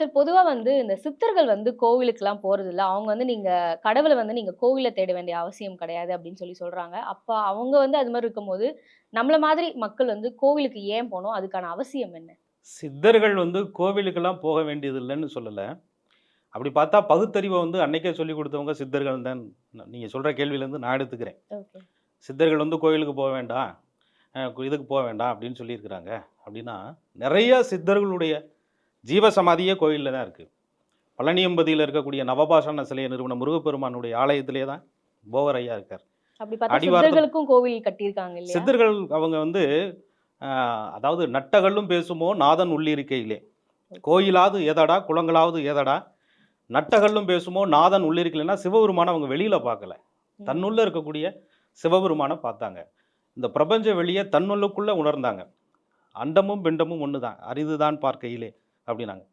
Sir பொதுவா வந்து இந்த சித்தர்கள் வந்து கோவிலுக்குலாம் போறதில்ல. அவங்க வந்து நீங்க கடவுள வந்து நீங்க கோவில்ல தேட வேண்டிய அவசியம் கிடையாது அப்படின்னு சொல்றாங்க. அப்ப அவங்க வந்து அது மாரி இருக்கும்போது, நம்மள மாதிரி மக்கள் வந்து கோவிலுக்கு ஏன் போணும்? அதுக்கான அவசியம் என்ன? சித்தர்கள் வந்து கோவிலுக்கெல்லாம் போக வேண்டியது இல்லன்னு சொல்லல. அப்படி பார்த்தா பகுத்தறிவ வந்து அன்னைக்கே சொல்லிக் குடுத்தவங்க சித்தர்கள் தான். நீங்க சொல்ற கேள்வியிலேருந்து நான் எடுத்துக்கிறேன். ஓகே. சித்தர்கள் வந்து கோயிலுக்கு போ வேண்டாம், இதுக்கு போ வேண்டாம் அப்படின்னு சொல்லியிருக்கிறாங்க. அப்படின்னா, நெறைய சித்தர்களுடைய ஜீவசமாதியே கோயில்ல தான் இருக்கு. பழனியம்பதியில இருக்கக்கூடிய நவபாஷான சிலைய நிறுவன முருகப்பெருமானுடைய ஆலயத்திலே தான் போகர் ஐயா இருக்கார். அப்படி பார்த்தா அடிவாரத்துல சித்தர்களுக்கும் கோவில் கட்டியிருக்காங்க இல்லையா? சித்தர்கள் அவங்க வந்து அ அதாவது "நட்டகல்லும் பேசுமோ நாதன் உள்ளிருக்கையிலே, ஓகே. கோயிலாது ஏதடா குளங்களாவது ஏதடா, நட்டகல்லும் பேசுமோ நாதன் உள்ளிருக்கலைன்னா" சிவபெருமான அவங்க வெளியில பார்க்கல. ம். தன்னுள்ள இருக்கக்கூடிய சிவபெருமான பார்த்தாங்க. இந்த பிரபஞ்ச வெளிய தன்னுள்ளுக்குள்ள உணர்ந்தாங்க. "அண்டமும் பிண்டமும் ஒண்ணுதான். அரிதுதான் பார்க்கையிலே" அப்படின்னாங்க.